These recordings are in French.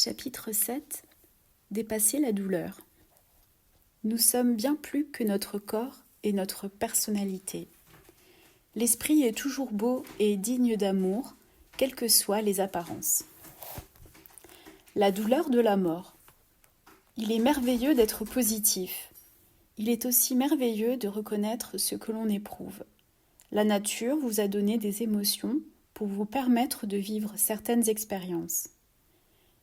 Chapitre 7. Dépasser la douleur. Nous sommes bien plus que notre corps et notre personnalité. L'esprit est toujours beau et digne d'amour, quelles que soient les apparences. La douleur de la mort. Il est merveilleux d'être positif. Il est aussi merveilleux de reconnaître ce que l'on éprouve. La nature vous a donné des émotions pour vous permettre de vivre certaines expériences.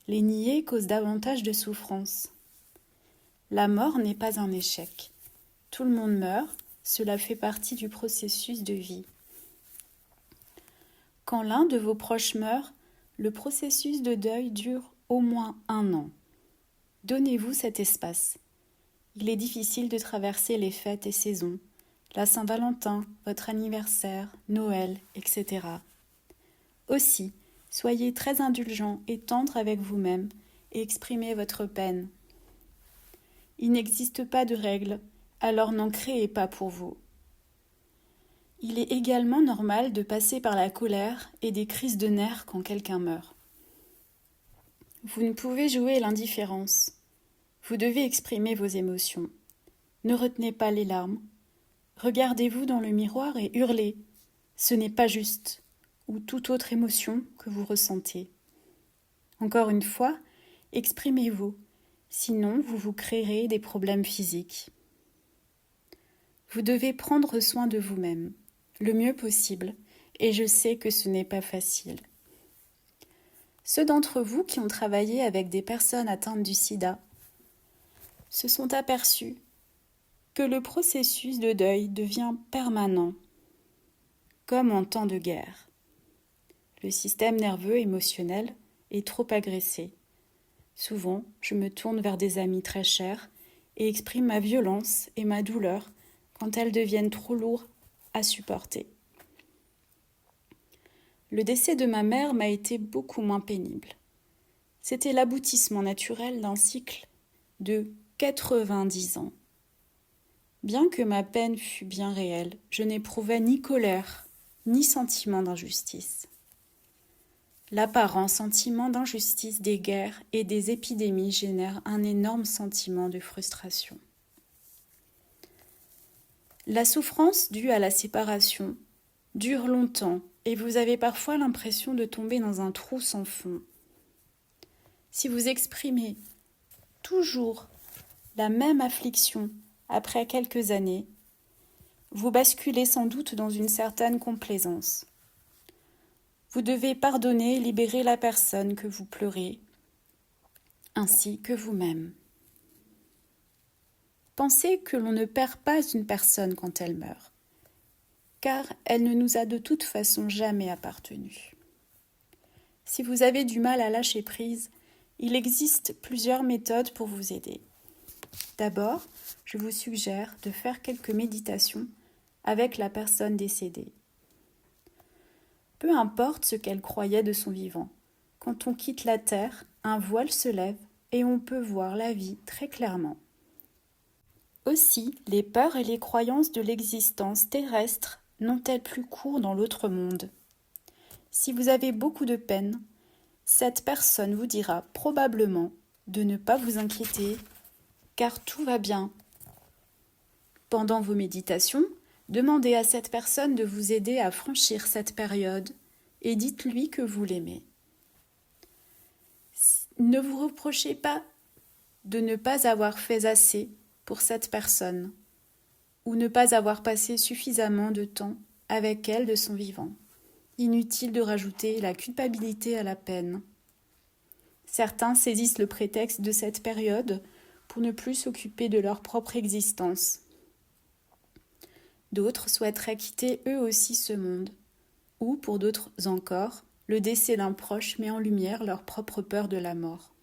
Les nier cause davantage de souffrance. La mort n'est pas un échec. Tout le monde meurt, cela fait partie du processus de vie. Quand l'un de vos proches meurt, le processus de deuil dure au moins 1 an. Donnez-vous cet espace. Il est difficile de traverser les fêtes et saisons, la Saint-Valentin, votre anniversaire, Noël, etc. Aussi, soyez très indulgent et tendre avec vous-même et exprimez votre peine. Il n'existe pas de règles, alors n'en créez pas pour vous. Il est également normal de passer par la colère et des crises de nerfs quand quelqu'un meurt. Vous ne pouvez jouer l'indifférence. Vous devez exprimer vos émotions. Ne retenez pas les larmes. Regardez-vous dans le miroir et hurlez « Ce n'est pas juste !» ou toute autre émotion que vous ressentez. Encore une fois, exprimez-vous, sinon vous vous créerez des problèmes physiques. Vous devez prendre soin de vous-même, le mieux possible, et je sais que ce n'est pas facile. Ceux d'entre vous qui ont travaillé avec des personnes atteintes du sida se sont aperçus que le processus de deuil devient permanent, comme en temps de guerre. Le système nerveux émotionnel est trop agressé. Souvent, je me tourne vers des amis très chers et exprime ma violence et ma douleur quand elles deviennent trop lourdes à supporter. Le décès de ma mère m'a été beaucoup moins pénible. C'était l'aboutissement naturel d'un cycle de 90 ans. Bien que ma peine fût bien réelle, je n'éprouvais ni colère, ni sentiment d'injustice. L'apparent sentiment d'injustice des guerres et des épidémies génère un énorme sentiment de frustration. La souffrance due à la séparation dure longtemps et vous avez parfois l'impression de tomber dans un trou sans fond. Si vous exprimez toujours la même affliction après quelques années, vous basculez sans doute dans une certaine complaisance. Vous devez pardonner et libérer la personne que vous pleurez, ainsi que vous-même. Pensez que l'on ne perd pas une personne quand elle meurt, car elle ne nous a de toute façon jamais appartenu. Si vous avez du mal à lâcher prise, il existe plusieurs méthodes pour vous aider. D'abord, je vous suggère de faire quelques méditations avec la personne décédée. Peu importe ce qu'elle croyait de son vivant, quand on quitte la terre, un voile se lève et on peut voir la vie très clairement. Aussi, les peurs et les croyances de l'existence terrestre n'ont-elles plus cours dans l'autre monde. Si vous avez beaucoup de peine, cette personne vous dira probablement de ne pas vous inquiéter, car tout va bien. Pendant vos méditations, demandez à cette personne de vous aider à franchir cette période et dites-lui que vous l'aimez. Ne vous reprochez pas de ne pas avoir fait assez pour cette personne ou ne pas avoir passé suffisamment de temps avec elle de son vivant. Inutile de rajouter la culpabilité à la peine. Certains saisissent le prétexte de cette période pour ne plus s'occuper de leur propre existence. D'autres souhaiteraient quitter eux aussi ce monde, ou, pour d'autres encore, le décès d'un proche met en lumière leur propre peur de la mort.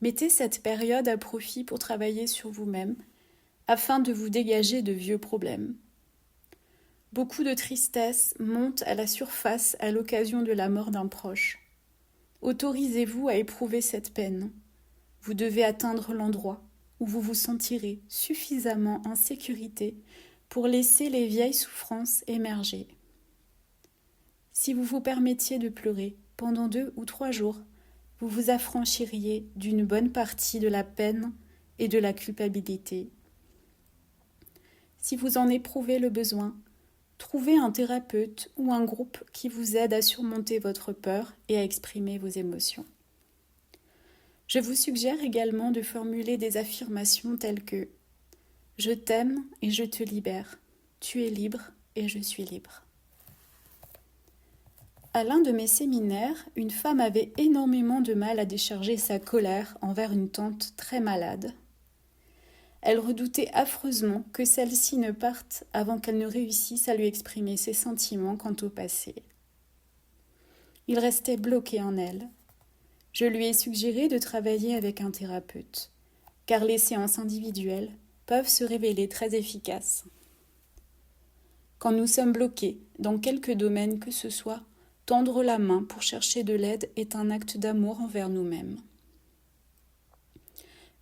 Mettez cette période à profit pour travailler sur vous-même, afin de vous dégager de vieux problèmes. Beaucoup de tristesse monte à la surface à l'occasion de la mort d'un proche. Autorisez-vous à éprouver cette peine. Vous devez atteindre l'endroit où vous vous sentirez suffisamment en sécurité pour laisser les vieilles souffrances émerger. Si vous vous permettiez de pleurer pendant 2 ou 3 jours, vous vous affranchiriez d'une bonne partie de la peine et de la culpabilité. Si vous en éprouvez le besoin, trouvez un thérapeute ou un groupe qui vous aide à surmonter votre peur et à exprimer vos émotions. Je vous suggère également de formuler des affirmations telles que « Je t'aime et je te libère. Tu es libre et je suis libre. » À l'un de mes séminaires, une femme avait énormément de mal à décharger sa colère envers une tante très malade. Elle redoutait affreusement que celle-ci ne parte avant qu'elle ne réussisse à lui exprimer ses sentiments quant au passé. Il restait bloqué en elle. Je lui ai suggéré de travailler avec un thérapeute, car les séances individuelles peuvent se révéler très efficaces. Quand nous sommes bloqués dans quelque domaine que ce soit, tendre la main pour chercher de l'aide est un acte d'amour envers nous-mêmes.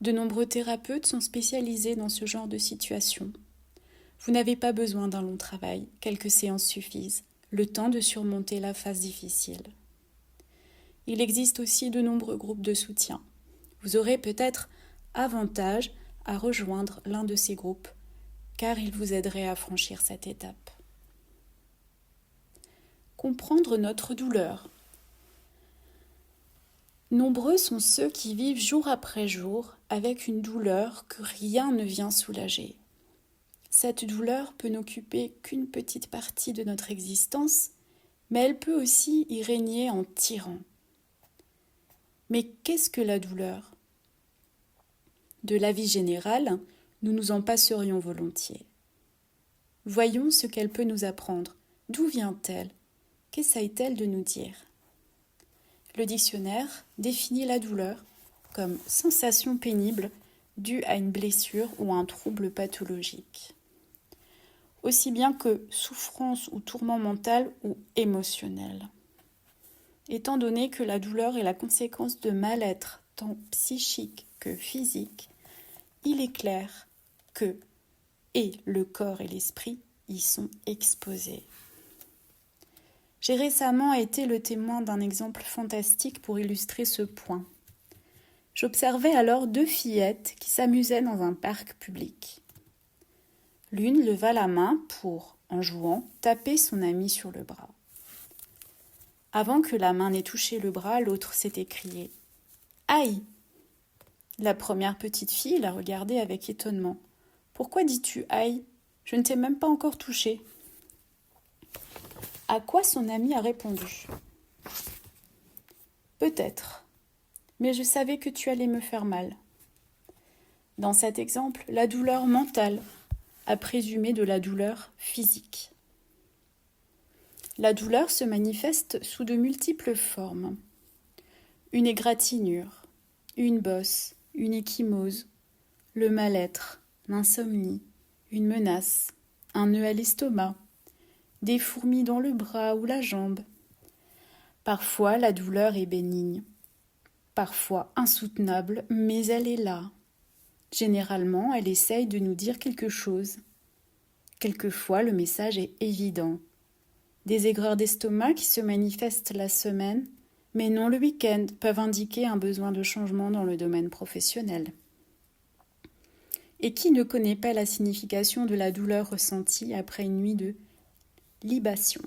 De nombreux thérapeutes sont spécialisés dans ce genre de situation. Vous n'avez pas besoin d'un long travail, quelques séances suffisent, le temps de surmonter la phase difficile. Il existe aussi de nombreux groupes de soutien. Vous aurez peut-être avantage à rejoindre l'un de ces groupes, car il vous aiderait à franchir cette étape. Comprendre notre douleur. Nombreux sont ceux qui vivent jour après jour avec une douleur que rien ne vient soulager. Cette douleur peut n'occuper qu'une petite partie de notre existence, mais elle peut aussi y régner en tyran. Mais qu'est-ce que la douleur ? De l'avis général, nous nous en passerions volontiers. Voyons ce qu'elle peut nous apprendre. D'où vient-elle ? Qu'essaye-t-elle de nous dire ? Le dictionnaire définit la douleur comme sensation pénible due à une blessure ou à un trouble pathologique, aussi bien que souffrance ou tourment mental ou émotionnel. Étant donné que la douleur est la conséquence de mal-être tant psychique que physique, il est clair que et le corps et l'esprit y sont exposés. J'ai récemment été le témoin d'un exemple fantastique pour illustrer ce point. J'observais alors 2 fillettes qui s'amusaient dans un parc public. L'une leva la main pour, en jouant, taper son amie sur le bras. Avant que la main n'ait touché le bras, l'autre s'est écriée « Aïe !» La première petite fille la regardait avec étonnement. « Pourquoi dis-tu « aïe » ? Je ne t'ai même pas encore touché. » À quoi son amie a répondu « Peut-être, mais je savais que tu allais me faire mal. » Dans cet exemple, la douleur mentale a présumé de la douleur physique. La douleur se manifeste sous de multiples formes. Une égratignure, une bosse, une ecchymose, le mal-être, l'insomnie, une menace, un nœud à l'estomac, des fourmis dans le bras ou la jambe. Parfois, la douleur est bénigne, parfois insoutenable, mais elle est là. Généralement, elle essaye de nous dire quelque chose. Quelquefois, le message est évident. Des aigreurs d'estomac qui se manifestent la semaine, mais non le week-end, peuvent indiquer un besoin de changement dans le domaine professionnel. Et qui ne connaît pas la signification de la douleur ressentie après une nuit de libation ?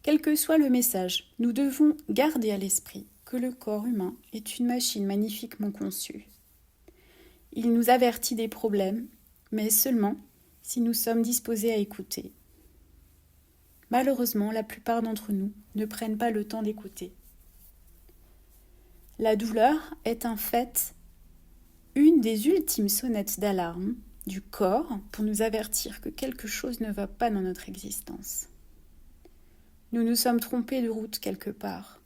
Quel que soit le message, nous devons garder à l'esprit que le corps humain est une machine magnifiquement conçue. Il nous avertit des problèmes, mais seulement si nous sommes disposés à écouter. Malheureusement, la plupart d'entre nous ne prennent pas le temps d'écouter. La douleur est en fait une des ultimes sonnettes d'alarme du corps pour nous avertir que quelque chose ne va pas dans notre existence. Nous nous sommes trompés de route quelque part.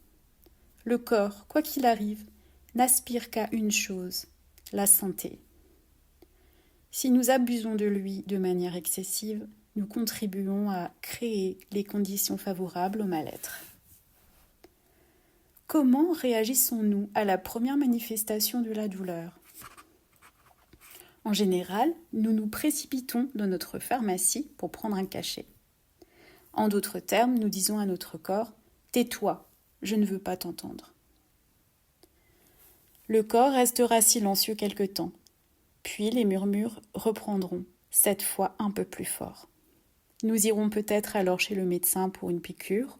Le corps, quoi qu'il arrive, n'aspire qu'à une chose, la santé. Si nous abusons de lui de manière excessive, nous contribuons à créer les conditions favorables au mal-être. Comment réagissons-nous à la première manifestation de la douleur ? En général, nous nous précipitons dans notre pharmacie pour prendre un cachet. En d'autres termes, nous disons à notre corps « tais-toi, je ne veux pas t'entendre. Le corps restera silencieux quelque temps, puis les murmures reprendront, cette fois un peu plus fort. Nous irons peut-être alors chez le médecin pour une piqûre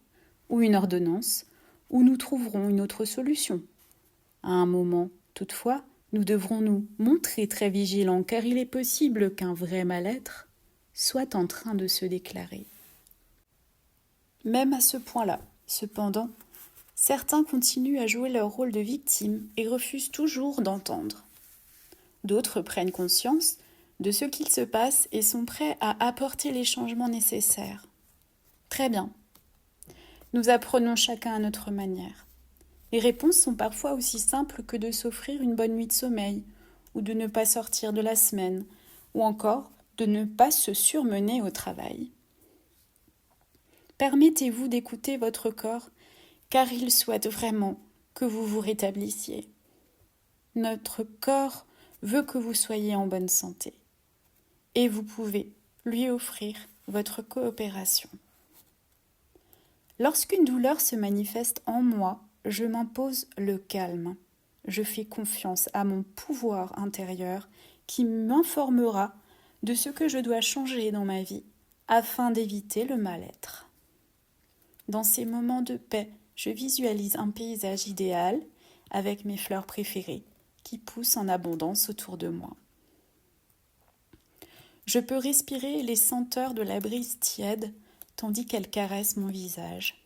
ou une ordonnance, où nous trouverons une autre solution. À un moment, toutefois, nous devrons nous montrer très vigilants, car il est possible qu'un vrai mal-être soit en train de se déclarer. Même à ce point-là, cependant, certains continuent à jouer leur rôle de victime et refusent toujours d'entendre. D'autres prennent conscience de ce qu'il se passe et sont prêts à apporter les changements nécessaires. Très bien. Nous apprenons chacun à notre manière. Les réponses sont parfois aussi simples que de s'offrir une bonne nuit de sommeil, ou de ne pas sortir de la semaine, ou encore de ne pas se surmener au travail. Permettez-vous d'écouter votre corps, car il souhaite vraiment que vous vous rétablissiez. Notre corps veut que vous soyez en bonne santé, et vous pouvez lui offrir votre coopération. Lorsqu'une douleur se manifeste en moi, je m'impose le calme. Je fais confiance à mon pouvoir intérieur qui m'informera de ce que je dois changer dans ma vie afin d'éviter le mal-être. Dans ces moments de paix, je visualise un paysage idéal avec mes fleurs préférées qui poussent en abondance autour de moi. Je peux respirer les senteurs de la brise tiède tandis qu'elle caresse mon visage.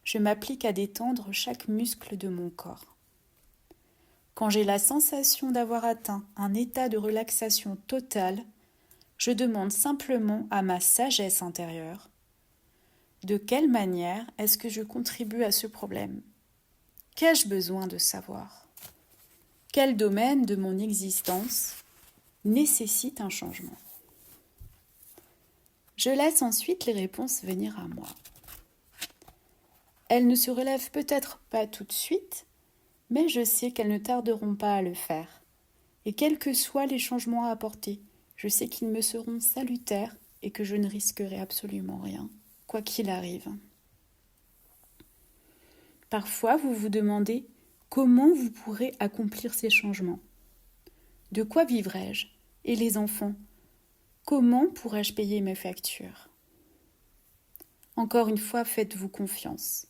Je m'applique à détendre chaque muscle de mon corps. Quand j'ai la sensation d'avoir atteint un état de relaxation totale, je demande simplement à ma sagesse intérieure de quelle manière est-ce que je contribue à ce problème? Qu'ai-je besoin de savoir? Quel domaine de mon existence nécessite un changement? Je laisse ensuite les réponses venir à moi. Elles ne se relèvent peut-être pas tout de suite, mais je sais qu'elles ne tarderont pas à le faire. Et quels que soient les changements à apporter, je sais qu'ils me seront salutaires et que je ne risquerai absolument rien, quoi qu'il arrive. Parfois, vous vous demandez comment vous pourrez accomplir ces changements. De quoi vivrai-je? Et les enfants? Comment pourrais-je payer mes factures? Encore une fois, faites-vous confiance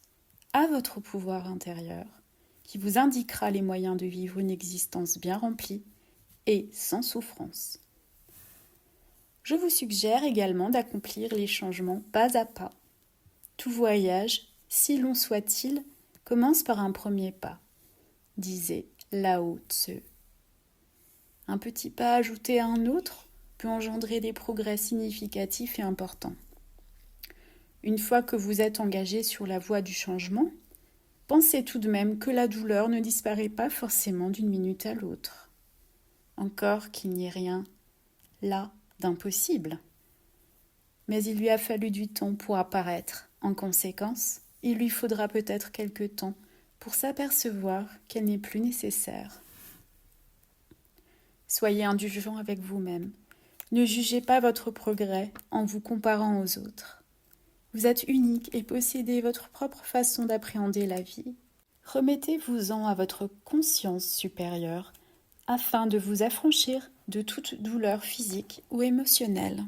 à votre pouvoir intérieur qui vous indiquera les moyens de vivre une existence bien remplie et sans souffrance. Je vous suggère également d'accomplir les changements pas à pas. Tout voyage, si long soit-il, commence par un premier pas, disait Lao Tzu. Un petit pas ajouté à un autre peut engendrer des progrès significatifs et importants. Une fois que vous êtes engagé sur la voie du changement, pensez tout de même que la douleur ne disparaît pas forcément d'une minute à l'autre. Encore qu'il n'y ait rien là d'impossible. Mais il lui a fallu du temps pour apparaître. En conséquence, il lui faudra peut-être quelque temps pour s'apercevoir qu'elle n'est plus nécessaire. Soyez indulgent avec vous-même. Ne jugez pas votre progrès en vous comparant aux autres. Vous êtes unique et possédez votre propre façon d'appréhender la vie. Remettez-vous-en à votre conscience supérieure afin de vous affranchir de toute douleur physique ou émotionnelle.